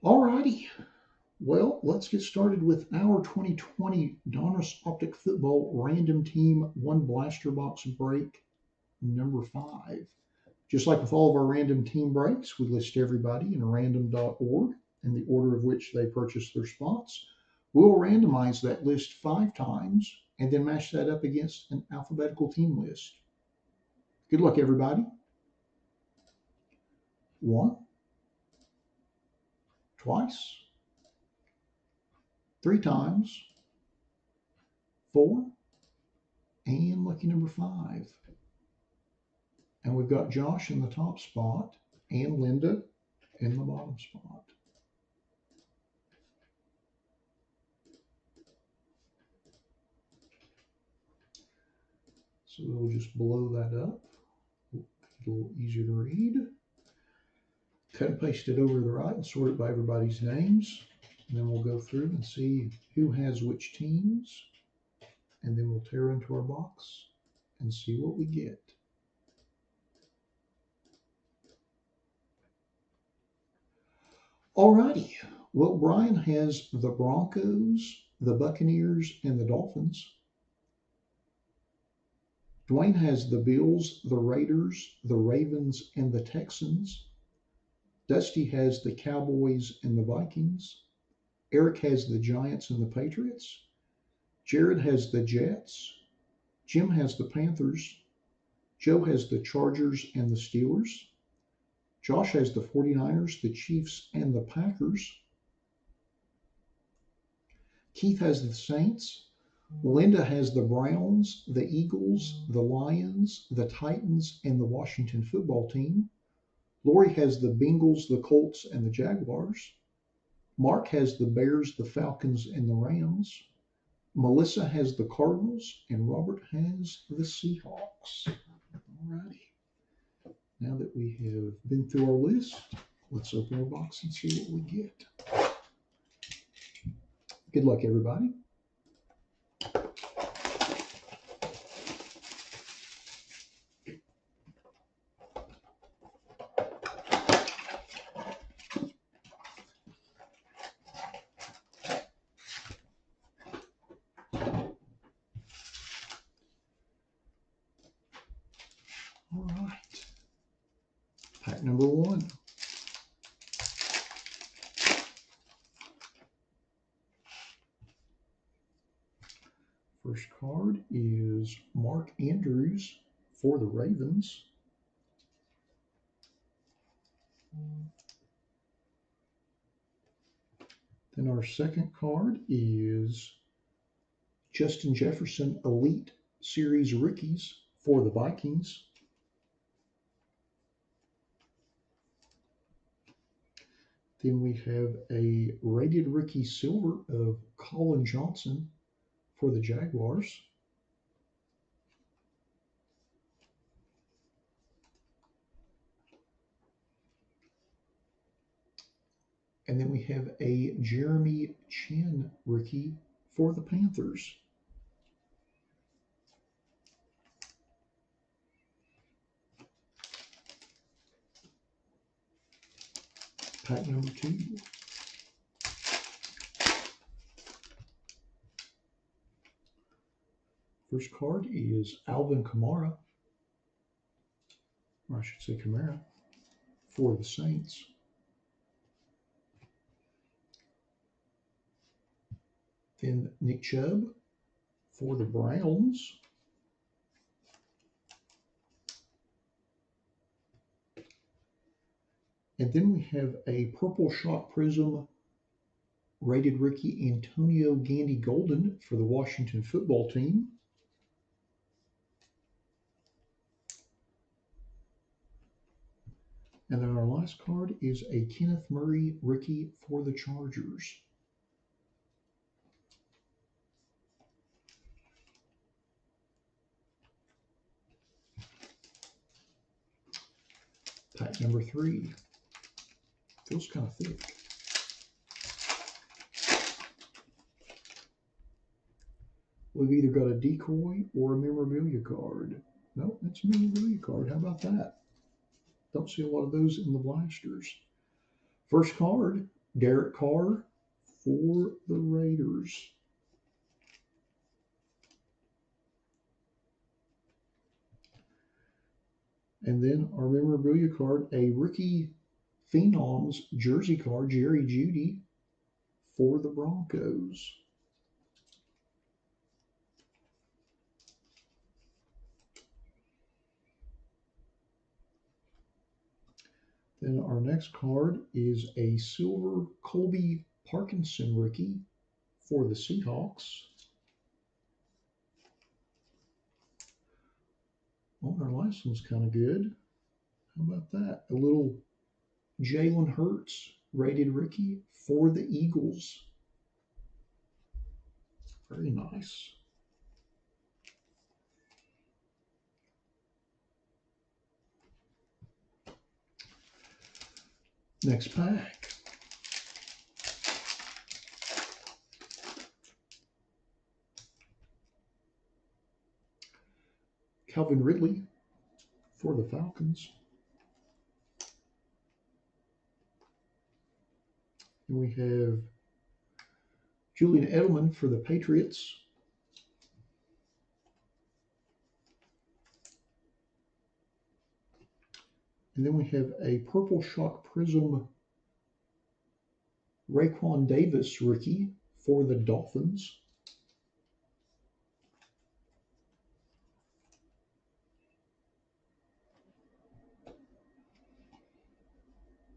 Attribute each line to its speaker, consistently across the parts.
Speaker 1: Alrighty, well, let's get started with our 2020 Donruss Optic Football Random Team 1 Blaster Box Break number 5. Just like with all of our random team breaks, we list everybody in random.org in the order of which they purchased their spots. We'll randomize that list 5 times and then match that up against an alphabetical team list. Good luck, everybody. 1, twice, 3 times, 4, and lucky number 5. And we've got Josh in the top spot and Linda in the bottom spot. So we'll just blow that up. A little easier to read. Cut and paste it over to the right and sort it by everybody's names. And then we'll go through and see who has which teams. And then we'll tear into our box and see what we get. Alrighty. Well, Brian has the Broncos, the Buccaneers, and the Dolphins. Dwayne has the Bills, the Raiders, the Ravens, and the Texans. Dusty has the Cowboys and the Vikings. Eric has the Giants and the Patriots. Jared has the Jets. Jim has the Panthers. Joe has the Chargers and the Steelers. Josh has the 49ers, the Chiefs, and the Packers. Keith has the Saints. Linda has the Browns, the Eagles, the Lions, the Titans, and the Washington football team. Lori has the Bengals, the Colts, and the Jaguars. Mark has the Bears, the Falcons, and the Rams. Melissa has the Cardinals, and Robert has the Seahawks. Alrighty. Now that we have been through our list, let's open our box and see what we get. Good luck, everybody. All right. Pack number 1. First card is Mark Andrews for the Ravens. Then our second card is Justin Jefferson Elite Series Rookies for the Vikings. Then we have a rated rookie silver of Colin Johnson for the Jaguars. And then we have a Jeremy Chin rookie for the Panthers. Pack number 2. First card is Alvin Kamara, or I should say Kamara, for the Saints. Then Nick Chubb for the Browns. And then we have a Purple Shot Prism rated rookie Antonio Gandy Golden for the Washington football team. And then our last card is a Kenneth Murray rookie for the Chargers. Pack number 3. Feels kind of thick. We've either got a decoy or a memorabilia card. No, it's a memorabilia card. How about that? Don't see a lot of those in the blasters. First card Derek Carr for the Raiders. And then our memorabilia card, a rookie Phenoms jersey card, Jerry Jeudy for the Broncos. Then our next card is a silver Colby Parkinson rookie for the Seahawks. Well, our last one's kind of good. How about that? A little Jalen Hurts rated rookie for the Eagles. Very nice. Next pack. Calvin Ridley for the Falcons. And we have Julian Edelman for the Patriots. And then we have a Purple Shock Prism Raekwon Davis rookie for the Dolphins.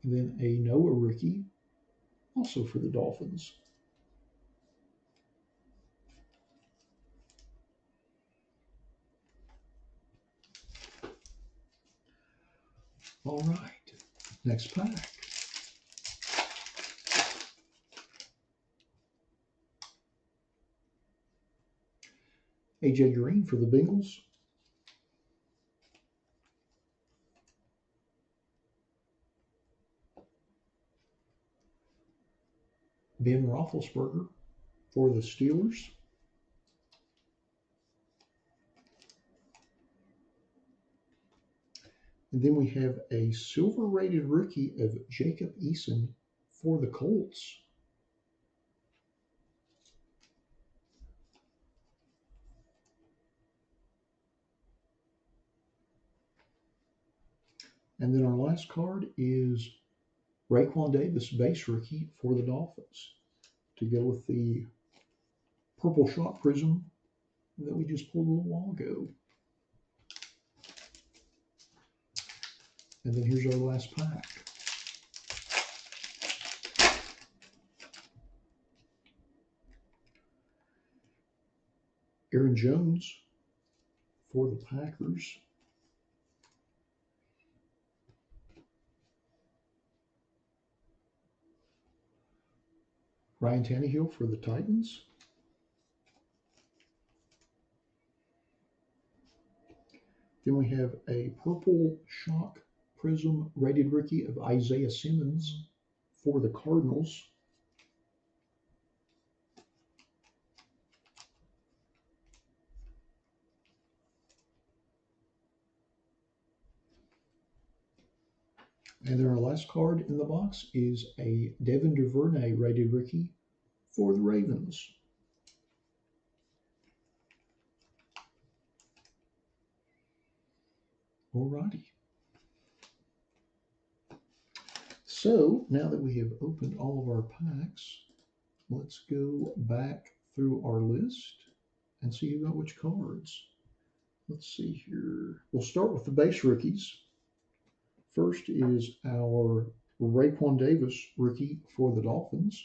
Speaker 1: And then a Noah rookie, also for the Dolphins. All right, next pack. AJ Green for the Bengals. Ben Roethlisberger for the Steelers. And then we have a silver rated rookie of Jacob Eason for the Colts. And then our last card is Raekwon Davis base rookie for the Dolphins to go with the Purple Shock Prism that we just pulled a little while ago. And then here's our last pack. Aaron Jones for the Packers. Ryan Tannehill for the Titans. Then we have a Purple Shock Prism rated rookie of Isaiah Simmons for the Cardinals. And then our last card in the box is a Devin Duvernay rated rookie for the Ravens. Alrighty. So now that we have opened all of our packs, let's go back through our list and see who got which cards. Let's see here. We'll start with the base rookies. First is our Raekwon Davis rookie for the Dolphins.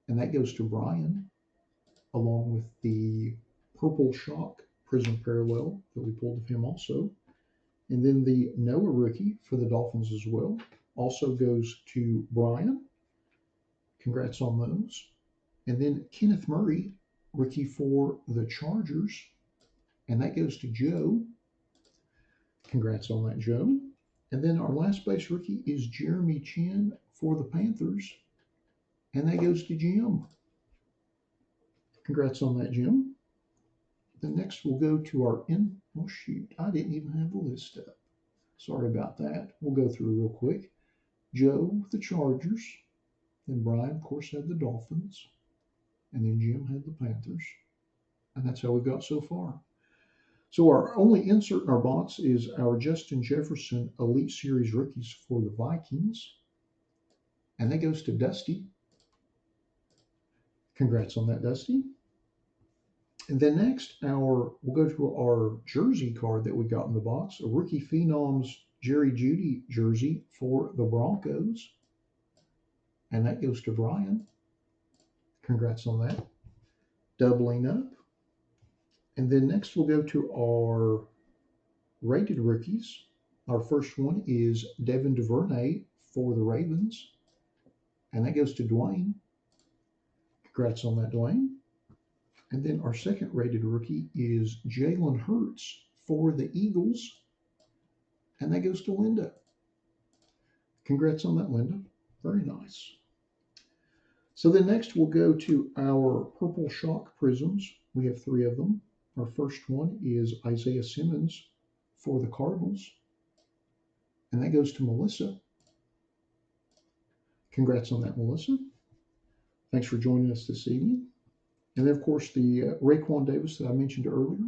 Speaker 1: And that goes to Brian, along with the Purple Shock Prism Parallel that we pulled of him also. And then the Noah rookie for the Dolphins as well also goes to Brian. Congrats on those. And then Kenneth Murray, rookie for the Chargers. And that goes to Joe. Congrats on that, Joe. And then our last base rookie is Jeremy Chin for the Panthers. And that goes to Jim. Congrats on that, Jim. Then next we'll go to our oh shoot, I didn't even have the list up. Sorry about that. We'll go through real quick. Joe with the Chargers. Then Brian, of course, had the Dolphins. And then Jim had the Panthers. And that's how we've got so far. So our only insert in our box is our Justin Jefferson Elite Series rookies for the Vikings. And that goes to Dusty. Congrats on that, Dusty. And then next, we'll go to our jersey card that we got in the box, a Rookie Phenoms Jerry Jeudy jersey for the Broncos. And that goes to Brian. Congrats on that. Doubling up. And then next we'll go to our rated rookies. Our first one is Devin Duvernay for the Ravens. And that goes to Dwayne. Congrats on that, Dwayne. And then our second rated rookie is Jalen Hurts for the Eagles. And that goes to Linda. Congrats on that, Linda. Very nice. So then next we'll go to our Purple Shock Prisms. We have 3 of them. Our first one is Isaiah Simmons for the Cardinals. And that goes to Melissa. Congrats on that, Melissa. Thanks for joining us this evening. And then, of course, the Raekwon Davis that I mentioned earlier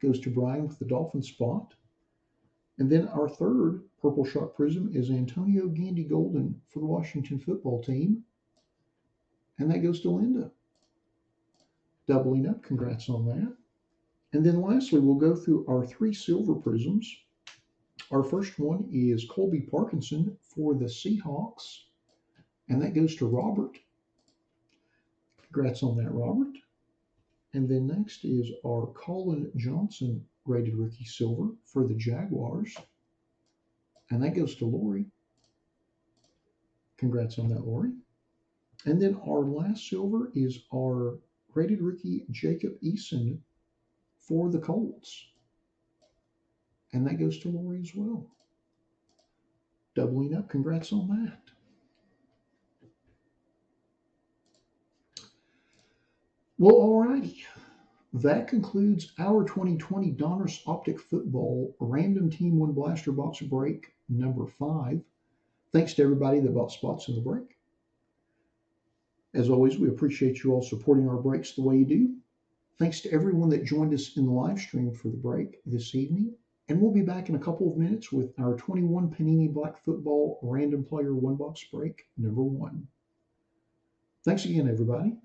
Speaker 1: goes to Brian with the Dolphin spot. And then our third Purple Shock Prism is Antonio Gandy Golden for the Washington football team. And that goes to Linda. Doubling up, congrats on that. And then lastly, we'll go through our 3 silver prisms. Our first one is Colby Parkinson for the Seahawks. And that goes to Robert. Congrats on that, Robert. And then next is our Colin Johnson rated rookie silver for the Jaguars. And that goes to Lori. Congrats on that, Lori. And then our last silver is our rated rookie Jacob Eason for the Colts. And that goes to Lori as well. Doubling up, congrats on that. Well, alrighty. That concludes our 2020 Donruss Optic Football Random Team 1 Blaster Box Break number 5. Thanks to everybody that bought spots in the break. As always, we appreciate you all supporting our breaks the way you do. Thanks to everyone that joined us in the live stream for the break this evening. And we'll be back in a couple of minutes with our 21 Panini Black Football Random Player 1 Box Break number 1. Thanks again, everybody.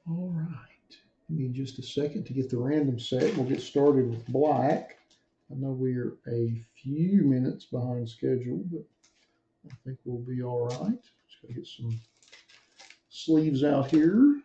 Speaker 1: All right, give me just a second to get the random set. We'll get started with black. I know we're a few minutes behind schedule, but I think we'll be all right. Just gotta get some sleeves out here.